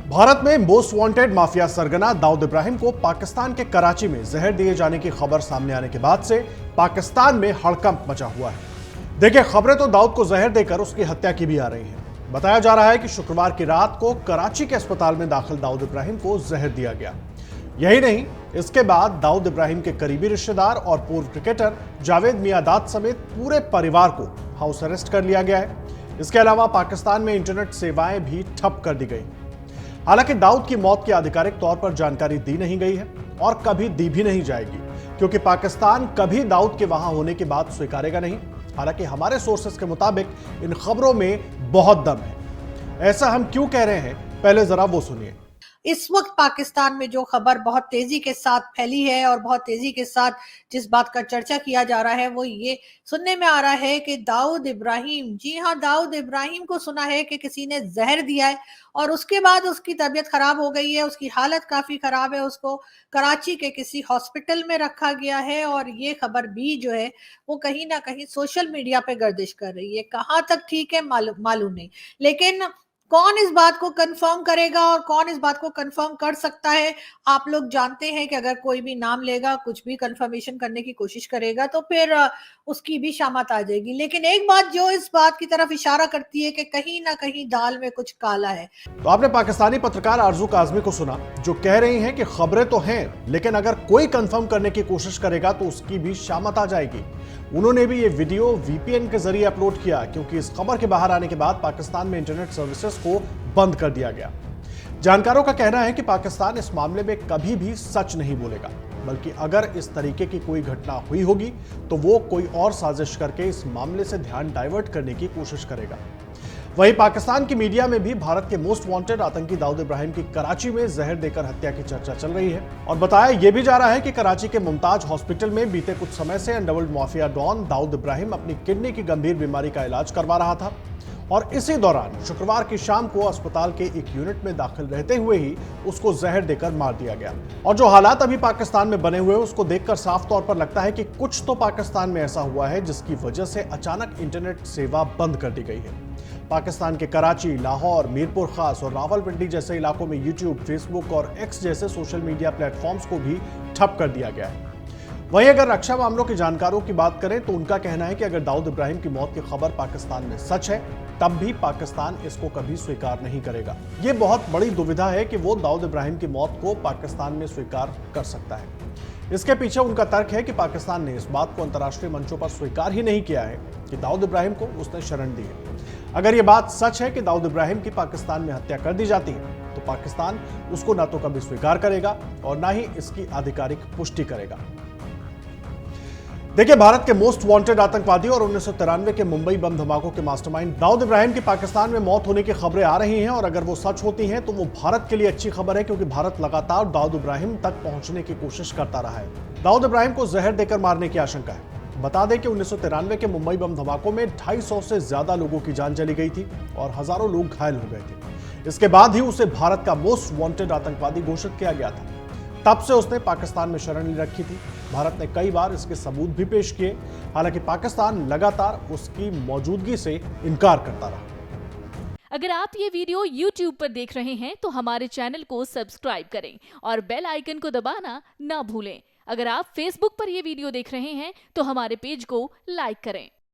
भारत में most wanted mafia सरगना दाऊद इब्राहिम को पाकिस्तान के कराची में जहर दिए जाने की खबर सामने आने के बाद से पाकिस्तान में हड़कंप मचा हुआ है। देखिए, खबरें तो दाऊद को जहर देकर उसकी हत्या की भी आ रही हैं। बताया जा रहा है कि शुक्रवार की रात को कराची के अस्पताल में दाखिल दाऊद इब्राहिम को जहर दिया गया। यही नहीं, इसके बाद दाऊद इब्राहिम के करीबी रिश्तेदार और पूर्व क्रिकेटर जावेद मियांदाद समेत पूरे परिवार को हाउस अरेस्ट कर लिया गया है। इसके अलावा पाकिस्तान में इंटरनेट सेवाएं भी ठप कर दी गई। हालांकि दाऊद की मौत की आधिकारिक तौर पर जानकारी दी नहीं गई है और कभी दी भी नहीं जाएगी, क्योंकि पाकिस्तान कभी दाऊद के वहां होने की बात स्वीकारेगा नहीं। हालांकि हमारे सोर्सेस के मुताबिक इन खबरों में बहुत दम है। ऐसा हम क्यों कह रहे हैं, पहले जरा वो सुनिए। इस वक्त पाकिस्तान में जो खबर बहुत तेजी के साथ फैली है और बहुत तेजी के साथ जिस बात का चर्चा किया जा रहा है वो ये सुनने में आ रहा है कि दाऊद इब्राहिम, जी हाँ, दाऊद इब्राहिम को सुना है कि किसी ने जहर दिया है और उसके बाद उसकी तबीयत खराब हो गई है, उसकी हालत काफी खराब है, उसको कराची के किसी हॉस्पिटल में रखा गया है और ये खबर भी जो है वो कहीं ना कहीं सोशल मीडिया पे गर्दिश कर रही है। कहाँ तक ठीक है मालूम नहीं, लेकिन कौन इस बात को कंफर्म करेगा और कौन इस बात को कंफर्म कर सकता है? आप लोग जानते हैं कि अगर कोई भी नाम लेगा, कुछ भी कंफर्मेशन करने की कोशिश करेगा तो फिर उसकी भी शामत आ जाएगी। लेकिन एक बात जो इस बात की तरफ इशारा करती है कि कहीं ना कहीं दाल में कुछ काला है। तो आपने पाकिस्तानी पत्रकार आरजू काजमी को सुना, जो कह रही हैं कि खबरें तो हैं, लेकिन अगर कोई कंफर्म करने की कोशिश करेगा तो उसकी भी शामत आ जाएगी। उन्होंने भी ये वीडियो वीपीएन के जरिए अपलोड किया, क्योंकि इस खबर के बाहर आने के बाद पाकिस्तान में इंटरनेट सर्विसेज को बंद कर दिया गया। जानकारों का कहना है कि पाकिस्तान इस मामले में कभी भी सच नहीं बोलेगा, बल्कि अगर इस तरीके की कोई घटना हुई होगी तो वो कोई और साजिश करके इस मामले से ध्यान डाइवर्ट करने की कोशिश करेगा। वहीं पाकिस्तान की मीडिया में भी भारत के मोस्ट वांटेड आतंकी दाऊद इब्राहिम की कराची में जहर देकर हत्या की चर्चा चल रही है और बताया यह भी जा रहा है कि कराची के मुमताज हॉस्पिटल में बीते कुछ समय से underworld mafia don Dawood Ibrahim अपनी किडनी की गंभीर बीमारी का इलाज करवा रहा था और इसी दौरान शुक्रवार की शाम को अस्पताल के एक यूनिट में दाखिल रहते हुए ही उसको जहर देकर मार दिया गया। और जो हालात अभी पाकिस्तान में बने हुए हैं उसको देखकर साफ तौर पर लगता है कि कुछ तो पाकिस्तान में ऐसा हुआ है जिसकी वजह से अचानक इंटरनेट सेवा बंद कर दी गई है। पाकिस्तान के कराची, लाहौर, मीरपुर खास और रावलपिंडी जैसे इलाकों में यूट्यूब, फेसबुक और एक्स जैसे सोशल मीडिया प्लेटफॉर्म्स को भी ठप कर दिया गया है। वहीं अगर रक्षा मामलों के जानकारों की बात करें तो उनका कहना है कि अगर दाऊद इब्राहिम की मौत की खबर पाकिस्तान में सच है, तब भी पाकिस्तान इसको कभी स्वीकार नहीं करेगा। यह बहुत बड़ी दुविधा है कि वो दाऊद इब्राहिम की मौत को पाकिस्तान में स्वीकार कर सकता है। इसके पीछे उनका तर्क है कि पाकिस्तान ने इस बात को अंतर्राष्ट्रीय मंचों पर स्वीकार ही नहीं किया है कि दाऊद इब्राहिम को उसने शरण दी है। अगर यह बात सच है कि दाऊद इब्राहिम की पाकिस्तान में हत्या कर दी जाती है तो पाकिस्तान उसको ना तो कभी स्वीकार करेगा और ना ही इसकी आधिकारिक पुष्टि करेगा। देखिए, भारत के मोस्ट वांटेड आतंकवादी और 1993 के मुंबई बम धमाकों के मास्टरमाइंड दाऊद इब्राहिम की पाकिस्तान में मौत होने की खबरें आ रही हैं और अगर वो सच होती हैं तो वो भारत के लिए अच्छी खबर है, क्योंकि भारत लगातार दाऊद इब्राहिम तक पहुंचने की कोशिश करता रहा है। दाऊद इब्राहिम को जहर देकर मारने की आशंका है। बता दें कि 1993 के मुंबई बम धमाकों में 250 से ज्यादा लोगों की जान चली गई थी और हजारों लोग घायल हो गए थे। इसके बाद ही उसे भारत का मोस्ट वांटेड आतंकवादी घोषित किया गया था। तब से उसने पाकिस्तान में शरण ले रखी थी। भारत ने कई बार इसके सबूत भी पेश किए, हालांकि पाकिस्तान लगातार उसकी मौजूदगी से इनकार करता रहा। अगर आप ये वीडियो YouTube पर देख रहे हैं तो हमारे चैनल को सब्सक्राइब करें और बेल आइकन को दबाना ना भूलें। अगर आप Facebook पर ये वीडियो देख रहे हैं तो हमारे पेज को लाइक करें।